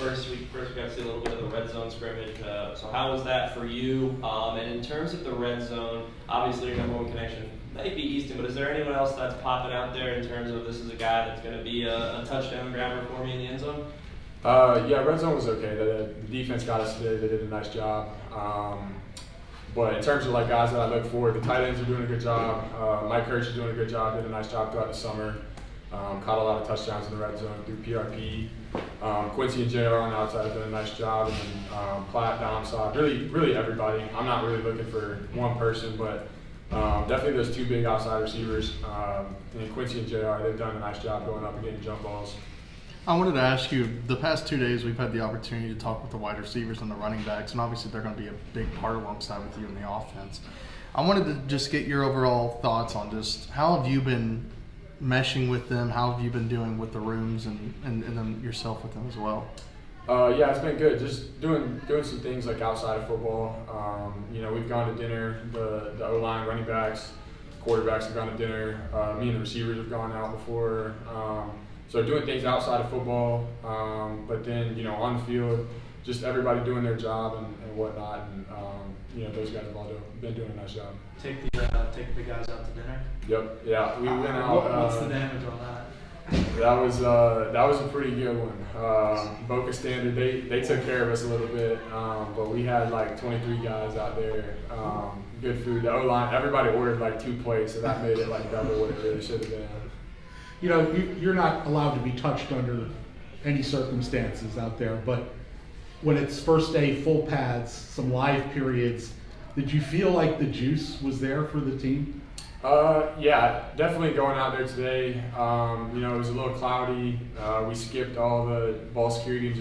First we got to see a little bit of the red zone scrimmage. So how was that for you? And in terms of the red zone, obviously your number one connection might be Easton, but is there anyone else that's popping out there in terms of this is a guy that's going to be a touchdown grabber for me in the end zone? Yeah, red zone was okay. The defense got us today. They did a nice job. But in terms of like guys that I look for, the tight ends are doing a good job. Mike Hirsch is doing a good job. Did a nice job throughout the summer. Caught a lot of touchdowns in the red zone through PRP. Quincy and JR on the outside have done a nice job, and then Platt, Domsod, really everybody. I'm not really looking for one person, but definitely those two big outside receivers. And Quincy and JR, they've done a nice job going up and getting jump balls. I wanted to ask you, the past 2 days we've had the opportunity to talk with the wide receivers and the running backs, and obviously they're going to be a big part alongside with you in the offense. I wanted to just get your overall thoughts on just how have you been meshing with them, how have you been doing with the rooms and then yourself with them as well? Yeah, it's been good. Just doing some things like outside of football. We've gone to dinner, the O-line, running backs, quarterbacks have gone to dinner. Me and the receivers have gone out before. So doing things outside of football, but then, on the field, just everybody doing their job and whatnot. And, those guys have all been doing a nice job. Take the guys out to dinner? Yep, yeah. We went out. What's the damage on that? That was a pretty good one. Boca Standard, they took care of us a little bit, but we had like 23 guys out there. Good food. The O-line, everybody ordered like 2 plates, so that made it like double what it really should have been. You're not allowed to be touched under any circumstances out there, but when it's first day, full pads, some live periods, did you feel like the juice was there for the team? Yeah, definitely going out there today. It was a little cloudy. We skipped all the ball security and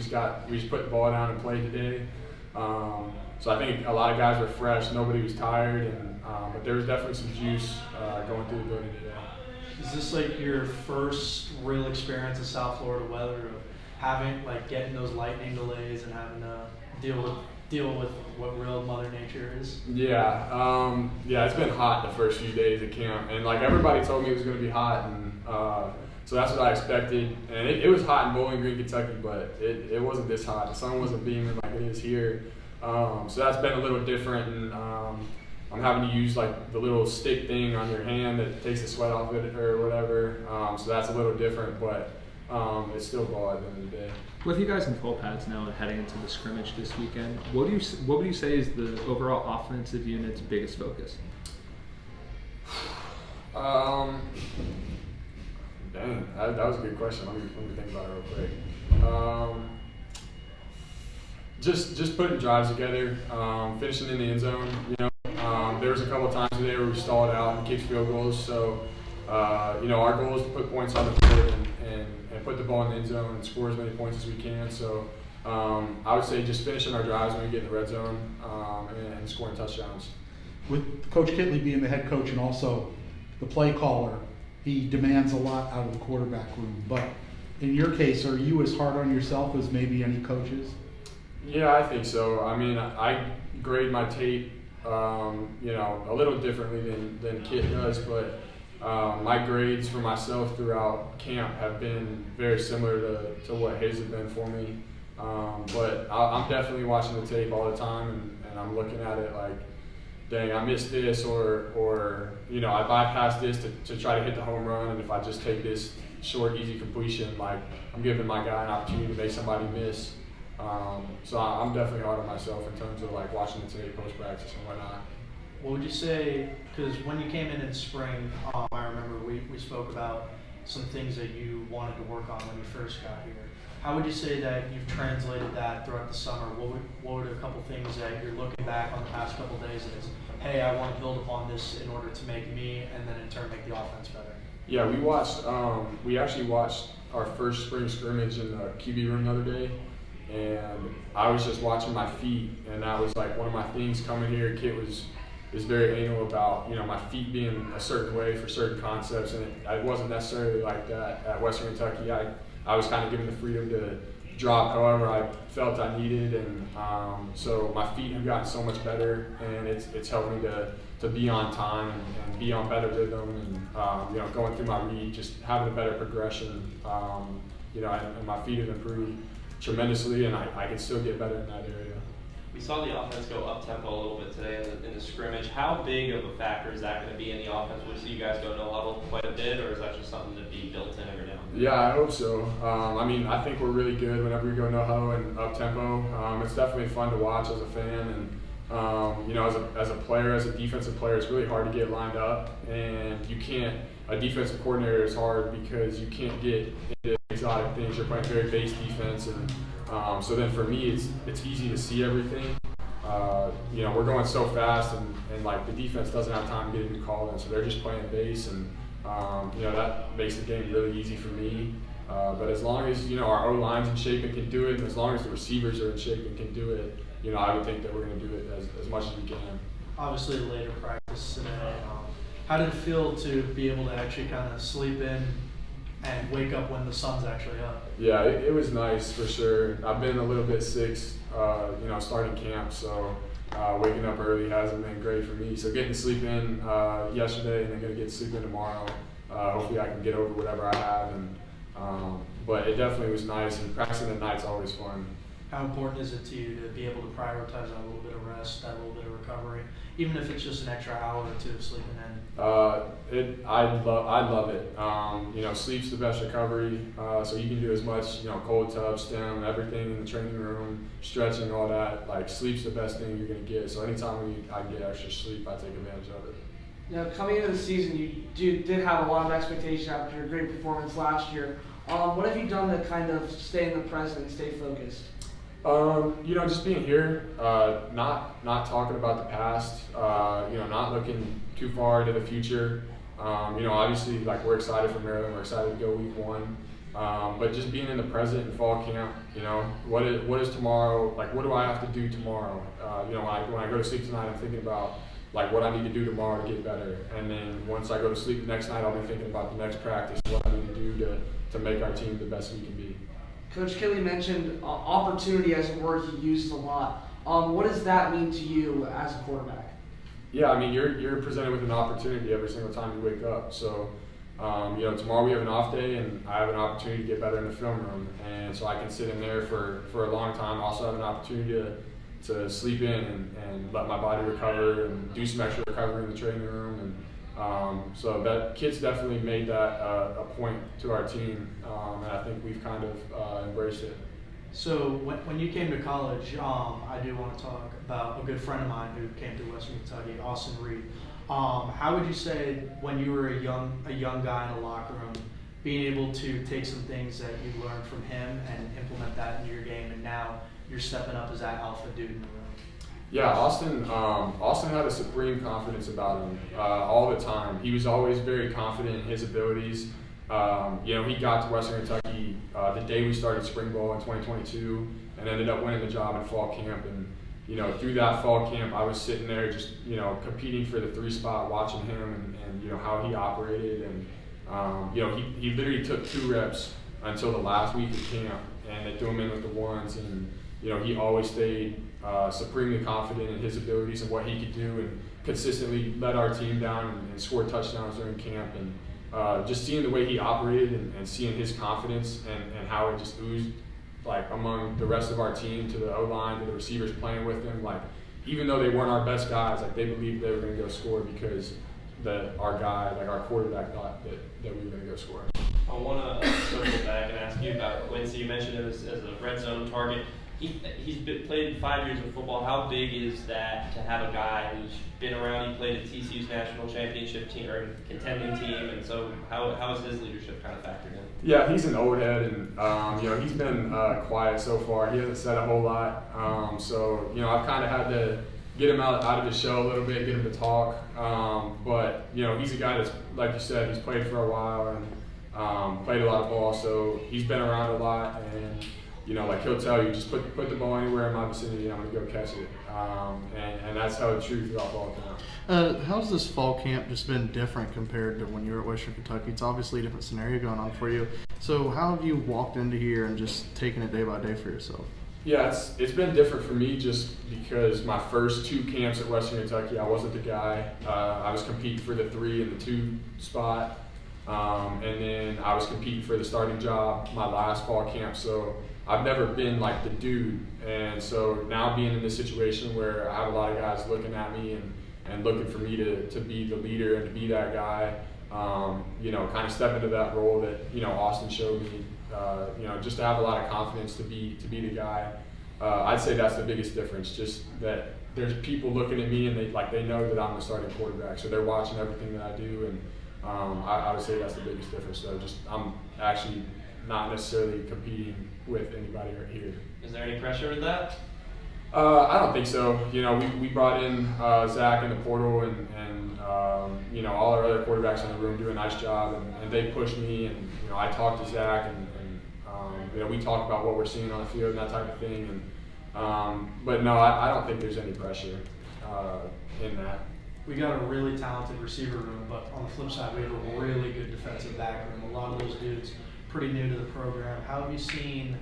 we just put the ball down and played today. So I think a lot of guys were fresh. Nobody was tired, but there was definitely some juice going through the building today. Is this like your first real experience of South Florida weather, of getting those lightning delays and having to deal with what real Mother Nature is? Yeah, it's been hot the first few days at camp, and like everybody told me it was going to be hot, and so that's what I expected. And it was hot in Bowling Green, Kentucky, but it wasn't this hot. The sun wasn't beaming like it is here, so that's been a little different. And I'm having to use like the little stick thing on your hand that takes the sweat off it or whatever. So that's a little different, but it's still ball at the end of the day. With you guys in full pads now and heading into the scrimmage this weekend, what would you say is the overall offensive unit's biggest focus? Dang, that was a good question. Let me think about it real quick. Just putting drives together, finishing in the end zone. There was a couple of times today where we stalled out and kicked field goals. So, our goal is to put points on the board and put the ball in the end zone and score as many points as we can. So, I would say just finishing our drives when we get in the red zone and scoring touchdowns. With Coach Kitley being the head coach and also the play caller, he demands a lot out of the quarterback room. But in your case, are you as hard on yourself as maybe any coaches? Yeah, I think so. I mean, I grade my tape, a little differently than Kit does, but my grades for myself throughout camp have been very similar to what his have been for me. But I'm definitely watching the tape all the time, and I'm looking at it like, dang, I missed this, or I bypassed this to try to hit the home run, and if I just take this short, easy completion, like I'm giving my guy an opportunity to make somebody miss. So I'm definitely hard on myself in terms of like watching the tape post-practice and whatnot. What would you say, because when you came in spring, I remember we spoke about some things that you wanted to work on when you first got here. How would you say that you've translated that throughout the summer? What were a couple things that you're looking back on the past couple of days and it's, hey, I want to build upon this in order to make me and then in turn make the offense better? Yeah, we actually watched our first spring scrimmage in the QB room the other day. And I was just watching my feet, and that was like one of my things coming here. Kit is very anal about my feet being a certain way for certain concepts, and it wasn't necessarily like that at Western Kentucky. I was kind of given the freedom to drop however I felt I needed, and so my feet have gotten so much better, and it's helped me to be on time and be on better rhythm, and going through my read, just having a better progression. And my feet have improved. tremendously, and I can still get better in that area. We saw the offense go up tempo a little bit today in the scrimmage. How big of a factor is that going to be in the offense? Will we see you guys go no huddle quite a bit, or is that just something to be built in every now and then? Yeah, I hope so. I mean, I think we're really good whenever we go no huddle and up tempo. It's definitely fun to watch as a fan, and you know, as a player, as a defensive player, it's really hard to get lined up, and you can't. A defensive coordinator is hard because you can't get into exotic things. You're playing very base defense, and so then for me, it's easy to see everything. You know, we're going so fast, and like the defense doesn't have time to get into call in, so they're just playing base, and you know, that makes the game really easy for me. But as long as, you know, our O-line's in shape and can do it, and as long as the receivers are in shape and can do it, you know, I would think that we're going to do it as much as we can. Obviously, later practice today. How did it feel to be able to actually kind of sleep in and wake up when the sun's actually up? Yeah, it was nice for sure. I've been a little bit sick, you know, starting camp, so waking up early hasn't been great for me. So getting to sleep in yesterday, and then going to get to sleep in tomorrow. Hopefully I can get over whatever I have. But it definitely was nice, and practicing at night's always fun. How important is it to you to be able to prioritize that little bit of rest, that little bit of recovery, even if it's just an extra hour or two of sleeping in? I love it. You know, sleep's the best recovery. So you can do as much, you know, cold tub, stem, everything in the training room, stretching, all that. Like, sleep's the best thing you're gonna get. So anytime I can get extra sleep, I take advantage of it. Now, coming into the season, you did have a lot of expectation after your great performance last year. What have you done to kind of stay in the present and stay focused? You know, just being here, not talking about the past, you know, not looking too far into the future. You know, obviously, like, we're excited for Maryland, we're excited to go week 1, but just being in the present and fall camp, you know, what is tomorrow, like, what do I have to do tomorrow? You know, when I go to sleep tonight, I'm thinking about, like, what I need to do tomorrow to get better, and then once I go to sleep the next night, I'll be thinking about the next practice, what I need to do to make our team the best we can be. Coach Kelly mentioned opportunity as a word he uses a lot. What does that mean to you as a quarterback? Yeah, I mean, you're presented with an opportunity every single time you wake up. So, you know, tomorrow we have an off day, and I have an opportunity to get better in the film room, and so I can sit in there for a long time. I also have an opportunity to sleep in and let my body recover and do some extra recovery in the training room. And so that kids definitely made that a point to our team, and I think we've kind of embraced it. So when you came to college, I do want to talk about a good friend of mine who came to Western Kentucky, Austin Reed. How would you say, when you were a young guy in the locker room, being able to take some things that you learned from him and implement that into your game, and now you're stepping up as that alpha dude in the room? Yeah, Austin had a supreme confidence about him all the time. He was always very confident in his abilities. You know, he got to Western Kentucky the day we started spring ball in 2022, and ended up winning the job in fall camp. And you know, through that fall camp, I was sitting there just, you know, competing for the 3 spot, watching him and you know, how he operated. And you know, he literally took 2 reps until the last week of camp, and they threw him in with the 1s. And you know, he always stayed supremely confident in his abilities and what he could do, and consistently led our team down and scored touchdowns during camp. And just seeing the way he operated and seeing his confidence and how it just oozed, like, among the rest of our team, to the O-line, to the receivers playing with him. Like, even though they weren't our best guys, like, they believed they were going to go score because our guy, like our quarterback, thought that we were going to go score. I want to circle back and ask you about Quincy. You mentioned him as a red zone target. He's played 5 years of football. How big is that to have a guy who's been around? He played at TCU's national championship team or contending team, and so how is his leadership kind of factored in? Yeah, he's an old head, and you know, he's been quiet so far. He hasn't said a whole lot. So you know, I've kind of had to get him out of his shell a little bit, get him to talk. But you know, he's a guy that's, like you said, he's played for a while and played a lot of ball, so he's been around a lot. And you know, like, he'll tell you, just put the ball anywhere in my vicinity, I'm going to go catch it. And that's held true throughout fall camp. How's this fall camp just been different compared to when you were at Western Kentucky? It's obviously a different scenario going on for you. So how have you walked into here and just taken it day by day for yourself? Yeah, it's been different for me just because my first 2 camps at Western Kentucky, I wasn't the guy. I was competing for the 3 and the 2 spot. And then I was competing for the starting job my last fall camp. So I've never been like the dude, and so now being in this situation where I have a lot of guys looking at me and looking for me to be the leader and to be that guy, you know, kind of step into that role that, you know, Austin showed me, you know, just to have a lot of confidence to be the guy. I'd say that's the biggest difference, just that there's people looking at me and they know that I'm the starting quarterback, so they're watching everything that I do, and I would say that's the biggest difference. So just I'm actually not necessarily competing with anybody right here. Is there any pressure with that? I don't think so. You know, we brought in Zach in the portal, and you know, all our other quarterbacks in the room do a nice job, and they push me, and you know, I talk to Zach, and you know, we talk about what we're seeing on the field and that type of thing. And but no, I don't think there's any pressure in that. We got a really talented receiver room, but on the flip side, we have a really good defensive back room. A lot of those dudes pretty new to the program. How have you seen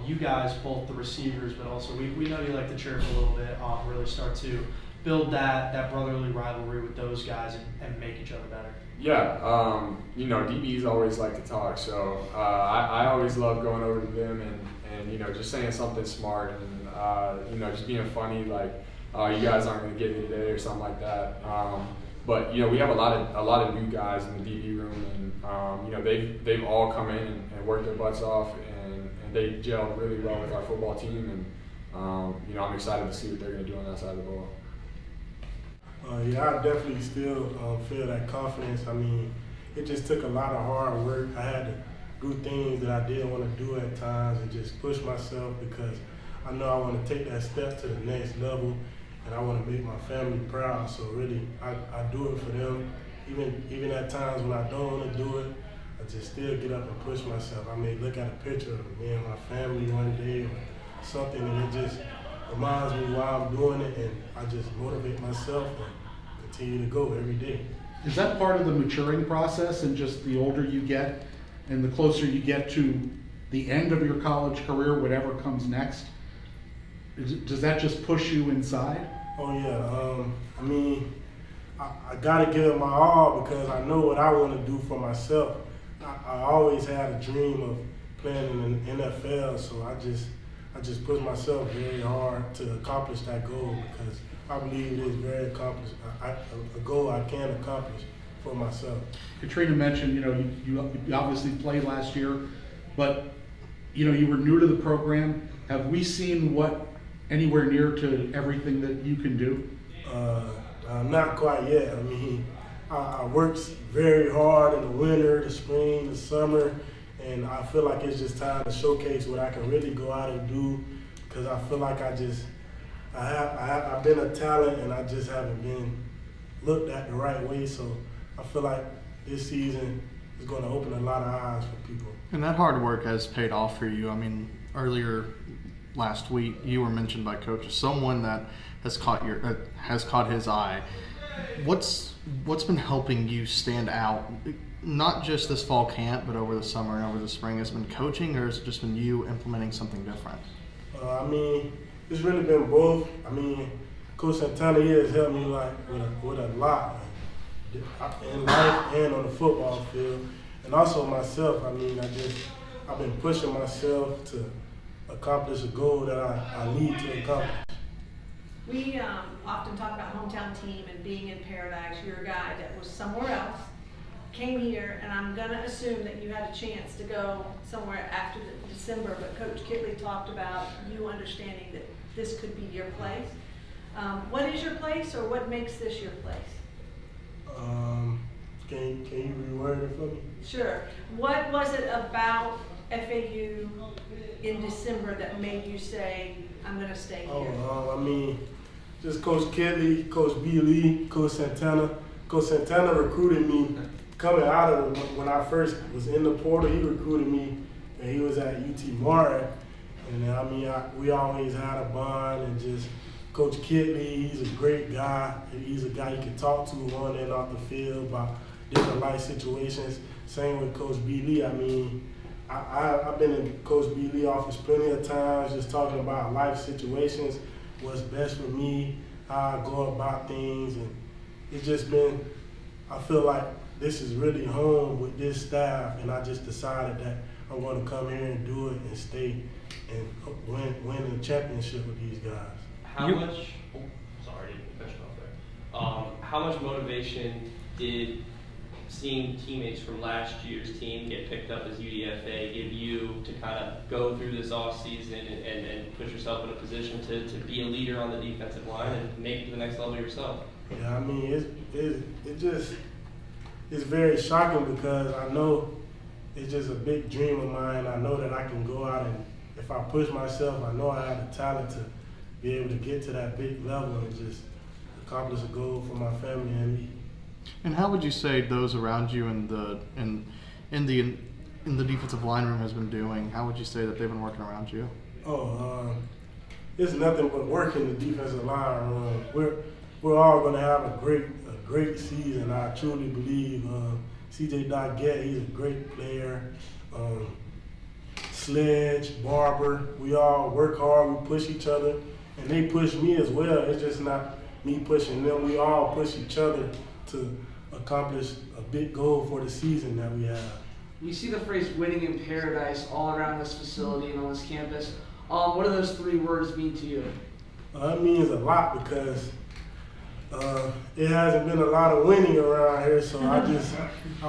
you guys, both the receivers, but also we know you like to chirp a little bit, really start to build that brotherly rivalry with those guys and make each other better? Yeah, you know, DBs always like to talk, so I always love going over to them and you know, just saying something smart and you know, just being funny, like, you guys aren't going to get me today or something like that. But you know, we have a lot of new guys in the DB room, and you know, they've all come in and worked their butts off, and they gelled really well with our football team, and you know, I'm excited to see what they're going to do on that side of the ball. Yeah, I definitely still feel that confidence. I mean, it just took a lot of hard work. I had to do things that I didn't want to do at times and just push myself, because I know I want to take that step to the next level, and I want to make my family proud. So really, I do it for them. Even at times when I don't want to do it, I just still get up and push myself. I may look at a picture of me and my family one day or something, and it just reminds me why I'm doing it, and I just motivate myself and continue to go every day. Is that part of the maturing process, and just the older you get and the closer you get to the end of your college career, whatever comes next? Does that just push you inside? Oh yeah, I mean, I gotta give it my all, because I know what I want to do for myself. I always had a dream of playing in the NFL, so I just push myself very hard to accomplish that goal, because I believe it is very accomplished, a goal I can accomplish for myself. Katrina mentioned, you know, you obviously played last year, but you know, you were new to the program. Have we seen what anywhere near to everything that you can do? Not quite yet. I mean, I worked very hard in the winter, the spring, the summer, and I feel like it's just time to showcase what I can really go out and do, because I feel like I've been a talent, and I just haven't been looked at the right way. So I feel like this season is going to open a lot of eyes for people. And that hard work has paid off for you. I mean, earlier last week, you were mentioned by Coach as someone that has caught his eye. What's been helping you stand out, not just this fall camp, but over the summer and over the spring? Has it been coaching, or has it just been you implementing something different? I mean, it's really been both. I mean, Coach Santana here has helped me like with a lot in life and on the football field, and also myself. I mean, I've been pushing myself to accomplish a goal that I need to accomplish. We often talk about hometown team and being in Paradise. You're a guy that was somewhere else, came here, and I'm going to assume that you had a chance to go somewhere after December, but Coach Kitley talked about you understanding that this could be your place. What is your place, or what makes this your place? Can you reword it for me? Sure. What was it about FAU in December that made you say, I'm going to stay here? I mean, just Coach Kitley, Coach B. Lee, Coach Santana. Coach Santana recruited me coming out of when I first was in the portal. He recruited me, and he was at UT Martin. And I mean, we always had a bond, and just Coach Kitley, he's a great guy. He's a guy you can talk to on and off the field about different life situations. Same with Coach B. Lee. I mean, I've been in Coach B. Lee's office plenty of times, just talking about life situations, what's best for me, how I go about things, and it's just been, I feel like this is really home with this staff, and I just decided that I'm going to come here and do it and stay. and win the championship with these guys. How much? Oh, sorry, I didn't cut you off there. How much motivation did seeing teammates from last year's team get picked up as UDFA give you to kind of go through this off season and put yourself in a position to be a leader on the defensive line and make it to the next level yourself? Yeah, I mean, it's very shocking because I know it's just a big dream of mine. I know that I can go out and if I push myself, I know I have the talent to be able to get to that big level and just accomplish a goal for my family and me. And how would you say those around you in the defensive line room has been doing? How would you say that they've been working around you? It's nothing but working the defensive line room. We're all going to have a great season. I truly believe. CJ Doggett, he's a great player. Sledge, Barber, we all work hard. We push each other, and they push me as well. It's just not me pushing them. We all push each other to accomplish a big goal for the season that we have. We see the phrase "winning in paradise" all around this facility and on this campus. What do those 3 words mean to you? It means a lot because it hasn't been a lot of winning around here, so I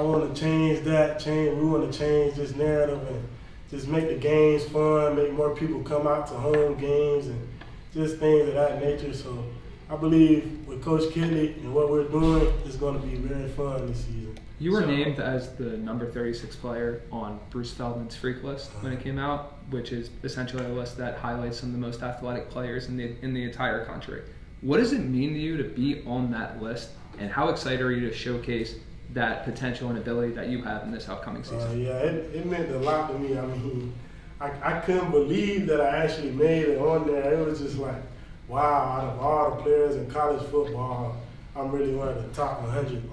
want to change that. We want to change this narrative and just make the games fun, make more people come out to home games and just things of that nature. So I believe with Coach Kidley and what we're doing, it's going to be very fun this season. You were named as the number 36 player on Bruce Feldman's Freak List when it came out, which is essentially a list that highlights some of the most athletic players in the entire country. What does it mean to you to be on that list, and how excited are you to showcase that potential and ability that you have in this upcoming season? It meant a lot to me. I mean, I couldn't believe that I actually made it on there. It was just like, wow, out of all the players in college football, I'm really one of the top 100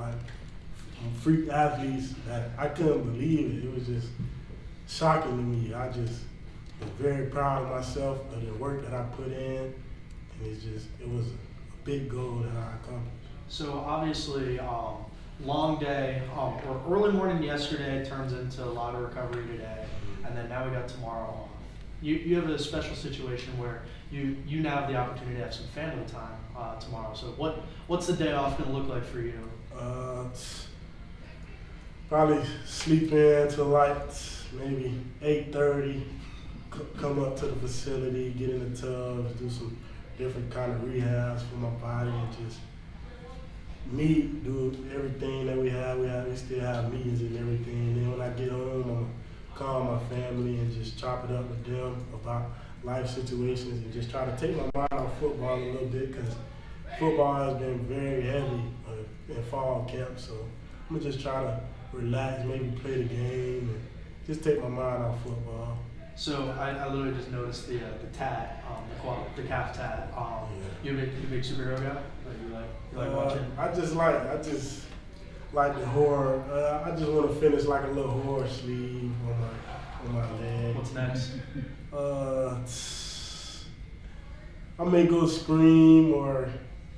freak athletes. That I couldn't believe it. It was just shocking to me. I just was very proud of myself, of the work that I put in. And it was a big goal that I accomplished. So obviously, long day, or early morning yesterday turns into a lot of recovery today, and then now we got tomorrow off. You have a special situation where you now have the opportunity to have some family time tomorrow. So what's the day off going to look like for you? Probably sleep in till maybe 8:30. Come up to the facility, get in the tubs, do some different kind of rehabs for my body, and just do everything that we have. We still have meetings and everything. And then when I get home, I'm gonna call my family and just chop it up with them about life situations and just try to take my mind off football a little bit because football has been very heavy in fall camp. So I'm gonna just try to relax, maybe play the game, and just take my mind off football. So I literally just noticed the tat, the calf tat. You a big superhero guy? You like watching? I just like the horror. I just want to finish like a little horror sleeve on my leg. What's next? I may go Scream or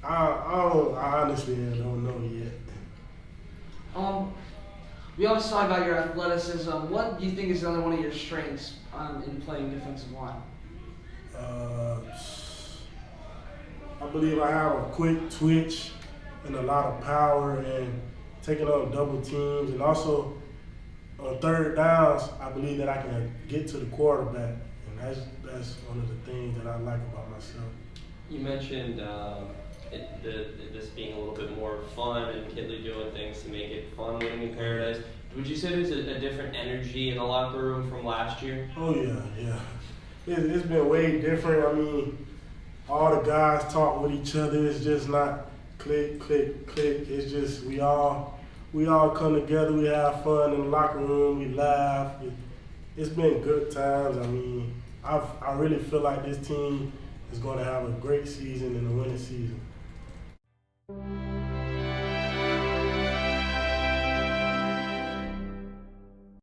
I honestly don't know yet. We always talk about your athleticism. What do you think is another one of your strengths in playing defensive line? I believe I have a quick twitch and a lot of power and taking on double teams, and also on third downs, I believe that I can get to the quarterback, and that's one of the things that I like about myself. You mentioned this being a little bit more fun and Kidley doing things to make it fun winning in paradise. Would you say there's a different energy in the locker room from last year? Oh yeah. It's been way different. I mean, all the guys talk with each other. It's just not click, click, click. It's just we all come together. We have fun in the locker room. We laugh. It's been good times. I mean, I really feel like this team is going to have a great season and a winning season.